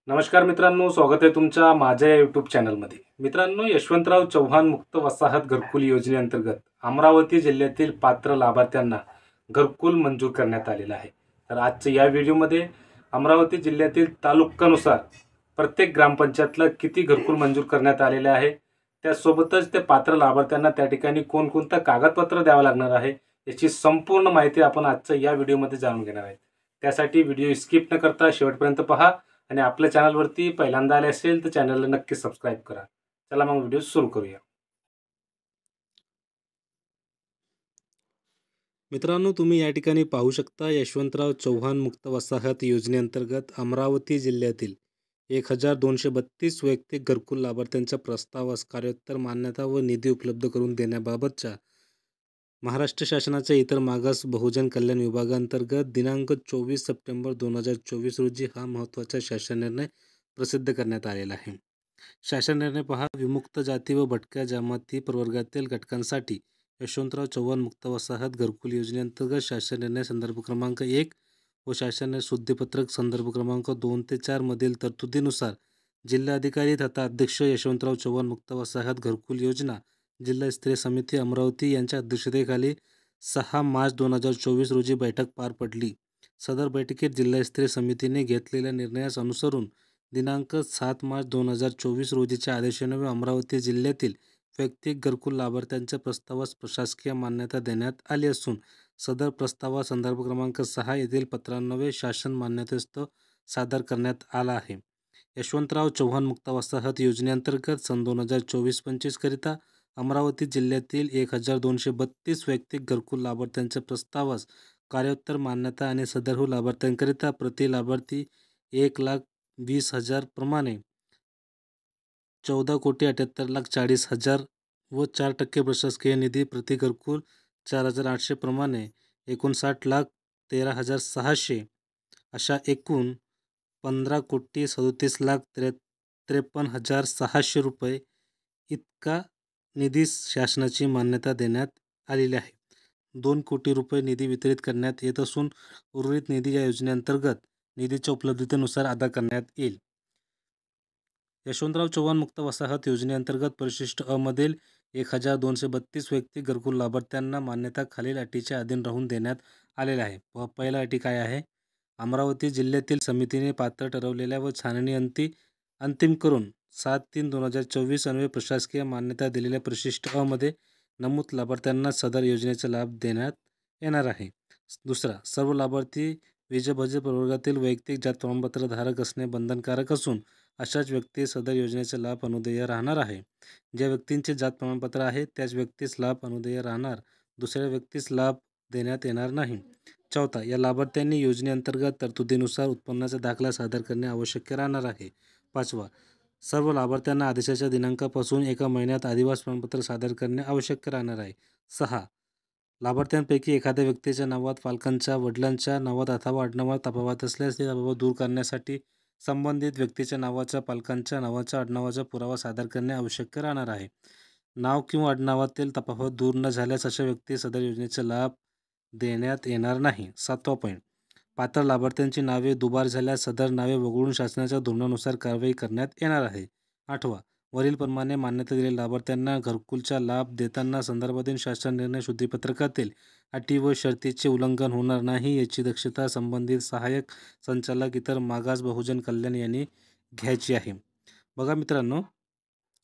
नमस्कार मित्रांनो, स्वागत आहे तुमच्या माझ्या या यूट्यूब चॅनलमध्ये. मित्रांनो, यशवंतराव चव्हाण मुक्त वसाहत घरकुल योजनेअंतर्गत अमरावती जिल्ह्यातील पात्र लाभार्थ्यांना घरकुल मंजूर करण्यात आलेलं आहे. तर आजच्या या व्हिडिओमध्ये अमरावती जिल्ह्यातील तालुक्यानुसार प्रत्येक ग्रामपंचायतला किती घरकुल मंजूर करण्यात आलेले आहे, त्यासोबतच ते पात्र लाभार्थ्यांना त्या ठिकाणी कोणकोणतं कागदपत्र द्यावं लागणार आहे, याची संपूर्ण माहिती आपण आजच्या या व्हिडिओमध्ये जाणून घेणार आहे. त्यासाठी व्हिडिओ स्किप न करता शेवटपर्यंत पहा आणि आपल्या चॅनलवरती पहिल्यांदा आले असेल तर चॅनलला नक्की सबस्क्राईब करा. चला मग व्हिडिओ सुरू करूया. मित्रांनो, तुम्ही या ठिकाणी पाहू शकता यशवंतराव चव्हाण मुक्त वसाहत योजनेअंतर्गत अमरावती जिल्ह्यातील 1232 वैयक्तिक घरकुल लाभार्थ्यांच्या प्रस्तावास कार्योत्तर मान्यता व निधी उपलब्ध करून देण्याबाबतच्या महाराष्ट्र शासनाच्या इतर मागास बहुजन कल्याण विभागांतर्गत दिनांक 24 सप्टेंबर 2024 रोजी हा महत्त्वाचा शासन निर्णय प्रसिद्ध करण्यात आलेला आहे. शासन निर्णय पहा. विमुक्त जाती व भटक्या जमाती प्रवर्गातील घटकांसाठी यशवंतराव चव्हाण मुक्त वसाहत घरकुल योजनेअंतर्गत शासन निर्णय संदर्भ क्रमांक 1 व शासन निर्णय शुद्धीपत्रक संदर्भ क्रमांक 2 ते 4 मधील तरतुदीनुसार जिल्हाधिकारी तथा अध्यक्ष यशवंतराव चव्हाण मुक्त वसाहत घरकुल योजना जिल्हास्तरीय समिती अमरावती यांच्या अध्यक्षतेखाली 6 मार्च 2024 रोजी बैठक पार पडली. सदर बैठकीत जिल्हास्तरीय समितीने घेतलेल्या निर्णयास अनुसरून दिनांक 7 मार्च 2024 रोजीच्या आदेशान्वये अमरावती जिल्ह्यातील वैयक्तिक घरकुल लाभार्थ्यांच्या प्रस्तावास प्रशासकीय मान्यता देण्यात आली असून सदर प्रस्तावा संदर्भ क्रमांक 6 येथील पत्रान्वये शासन मान्यतेस्तव सादर करण्यात आला आहे. यशवंतराव चव्हाण मुक्त वसाहत योजनेअंतर्गत सन 2024-25 करिता अमरावती जिल्ह्यातील 1232 वैयक्तिक घरकुल लाभार्थ्यांच्या प्रस्तावास कार्योत्तर मान्यता आणि सदरहू लाभार्थ्यांकरिता प्रति लाभार्थी 1,20,000 प्रमाणे 14,78,40,000 व 4% प्रशासकीय निधी प्रति घरकुल 4,800 प्रमाणे 59,13,600 अशा एकूण 15,37,53,600 रुपये इतका निधी शासनाची मान्यता देण्यात आलेली आहे. 2 कोटी रुपये निधी वितरित करण्यात येत असून उर्वरित निधी या योजनेअंतर्गत निधीच्या उपलब्धतेनुसार अदा करण्यात येईल. यशवंतराव चव्हाण मुक्त वसाहत योजनेअंतर्गत परिशिष्ट अ मधील 1232 वैयक्तिक घरकुल लाभार्थ्यांना मान्यता खालील अटीच्या अधीन राहून देण्यात आलेले आहे. पहिला अटी काय आहे? अमरावती जिल्ह्यातील समितीने पात्र ठरवलेल्या व छाननी अंतिम करून 7/3/2024 अन्वये प्रशासकीय मान्यता दिलेल्या परिशिष्ट अ मध्ये नमूद लाभार्थ्यांना सदर योजनेचा लाभ देण्यात येणार आहे. दुसरा, सर्व लाभार्थी विजभज प्रवर्गातील वैयक्तिक जात प्रमाणपत्र धारक असणे बंधनकारक असून अशाच व्यक्ती सदर योजनेचा लाभ अनुदेय राहणार आहे. ज्या व्यक्तींचे जात प्रमाणपत्र आहे त्याच व्यक्तीस लाभ अनुदेय राहणार, दुसऱ्या व्यक्तीस लाभ देण्यात येणार नाही. चौथा, या लाभार्थ्यांनी योजनेअंतर्गत तरतुदीनुसार उत्पन्नाचा दाखला सादर करणे आवश्यक राहणार आहे. पाचवा, सर्व लाभार्थ्यांना आदेशाच्या दिनांकापासून 1 महिन्यात आदिवास प्रमाणपत्र सादर करणे आवश्यक राहणार आहे. 6, लाभार्थ्यांपैकी एखाद्या व्यक्तीच्या नावात पालकांच्या वडिलांच्या नावात अथवा आडनावात तफावत असल्यास ते तफावत दूर करण्यासाठी संबंधित व्यक्तीच्या नावाचा पालकांच्या नावाचा आडनावाचा पुरावा सादर करणे आवश्यक राहणार आहे. नाव किंवा आडनावातील तफावत दूर न झाल्यास अशा व्यक्ती सदर योजनेचा लाभ देण्यात येणार नाही. 7वा पॉईंट, पात्र लाभार्थ्यांची नावे दुबार झाल्यास सदर नावे वगळून शासनाच्या धोरणानुसार कारवाई करण्यात येणार आहे. 8वा, वरीलप्रमाणे मान्यता दिलेल्या लाभार्थ्यांना घरकुलचा लाभ देताना संदर्भातील शासन निर्णय शुद्धीपत्रकातील अटी व शर्तीचे उल्लंघन होणार नाही याची दक्षता संबंधित सहाय्यक संचालक इतर मागास बहुजन कल्याण यांनी घ्यायची आहे. बघा मित्रांनो,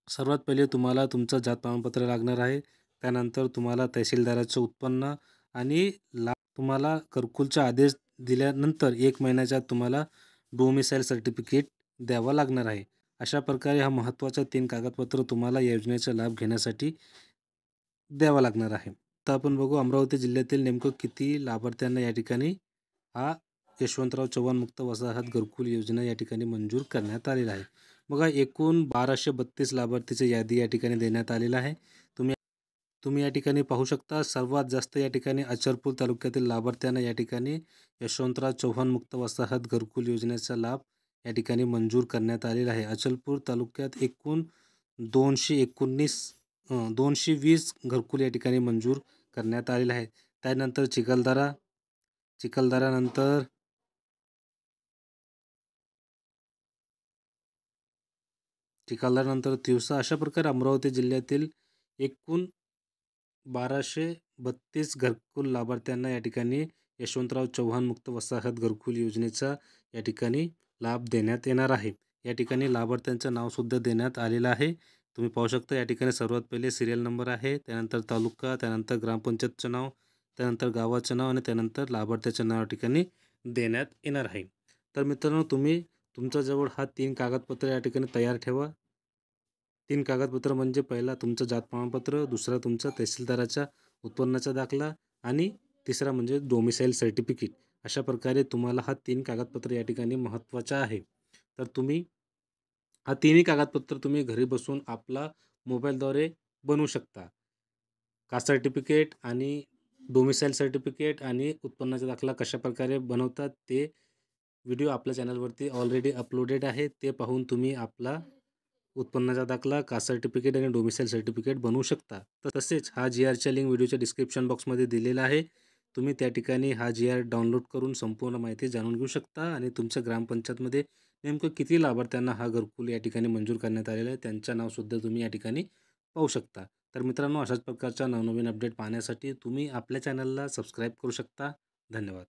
सर्वात पहिले तुम्हाला तुमचं जात प्रमाणपत्र लागणार आहे. त्यानंतर तुम्हाला तहसीलदाराचं उत्पन्न आणि तुम्हाला घरकुलचा आदेश दिल्यानंतर 1 महिन्याच्या तुम्हाला डोमिसाईल सर्टिफिकेट द्यावा लागणार आहे. अशा प्रकारे हा महत्त्वाचा 3 कागदपत्र तुम्हाला या योजनेचा लाभ घेण्यासाठी द्यावा लागणार आहे. आता आपण बघू अमरावती जिल्ह्यातील नेमकं किती लाभार्थ्यांना या ठिकाणी हा यशवंतराव चव्हाण मुक्त वसाहत घरकुल योजना या ठिकाणी मंजूर करण्यात आलेला आहे. बघा, एकूण 1232 लाभार्थीची यादी या ठिकाणी देण्यात आलेला आहे. तुम्ही या ठिकाणी पाहू शकता. सर्वात जास्त या ठिकाणी अचलपूर तालुक्यातील लाभार्थ्यांना या ठिकाणी यशवंतराव चव्हाण मुक्त वसाहत घरकुल योजनेचा लाभ या ठिकाणी मंजूर करण्यात आलेला आहे. अचलपूर तालुक्यात एकूण 220 घरकुल या ठिकाणी मंजूर करण्यात आलेले आहे. त्यानंतर चिखलदरा नंतर चिखलदऱ्यानंतर तिवसा अशा प्रकारे अमरावती जिल्ह्यातील एकूण 1232 घरकुल लाभार्थ्यांना या ठिकाणी यशवंतराव चव्हाण मुक्त वसाहत घरकुल योजनेचा या ठिकाणी लाभ देण्यात येणार आहे. या ठिकाणी लाभार्थ्यांचं नावसुद्धा देण्यात आलेलं आहे. तुम्ही पाहू शकता या ठिकाणी सर्वात पहिले सिरियल नंबर आहे, त्यानंतर तालुका, त्यानंतर ग्रामपंचायतचं नाव, त्यानंतर गावाचं नाव आणि त्यानंतर लाभार्थ्याचं नाव या ठिकाणी देण्यात येणार आहे. तर मित्रांनो, तुम्ही तुमच्याजवळ हा 3 कागदपत्र या ठिकाणी तयार ठेवा. 3 कागदपत्र म्हणजे पहिला तुमचं जात प्रमाणपत्र, दुसरा तुमचा तहसीलदाराचा उत्पन्नाचा दाखला आणि तिसरा म्हणजे डोमिसाईल सर्टिफिकेट. अशा प्रकारे तुम्हाला हा 3 कागदपत्र या ठिकाणी महत्त्वाचा आहे. तर तुम्ही हा तिन्ही कागदपत्र तुम्ही घरी बसून आपला मोबाईलद्वारे बनवू शकता. कास्ट सर्टिफिकेट आणि डोमिसाईल सर्टिफिकेट आणि उत्पन्नाचा दाखला कशाप्रकारे बनवतात ते व्हिडिओ आपल्या चॅनलवरती ऑलरेडी अपलोडेड आहे. ते पाहून तुम्ही आपला उत्पन्नाचा दाखला, कास्ट सर्टिफिकेट आणि डोमिसाईल सर्टिफिकेट बनवू शकता. तर तसेच हा GRच्या लिंक व्हिडिओच्या डिस्क्रिप्शन बॉक्समध्ये दिलेला आहे. तुम्ही त्या ठिकाणी हा GR डाउनलोड करून संपूर्ण माहिती जाणून घेऊ शकता आणि तुमच्या ग्रामपंचायतमध्ये नेमकं किती लाभार्थ्यांना हा घरकुल या ठिकाणी मंजूर करण्यात आलेला आहे, त्यांचं नावसुद्धा तुम्ही या ठिकाणी पाहू शकता. तर मित्रांनो, अशाच प्रकारच्या नवनवीन अपडेट पाहण्यासाठी तुम्ही आपल्या चॅनलला सबस्क्राईब करू शकता. धन्यवाद.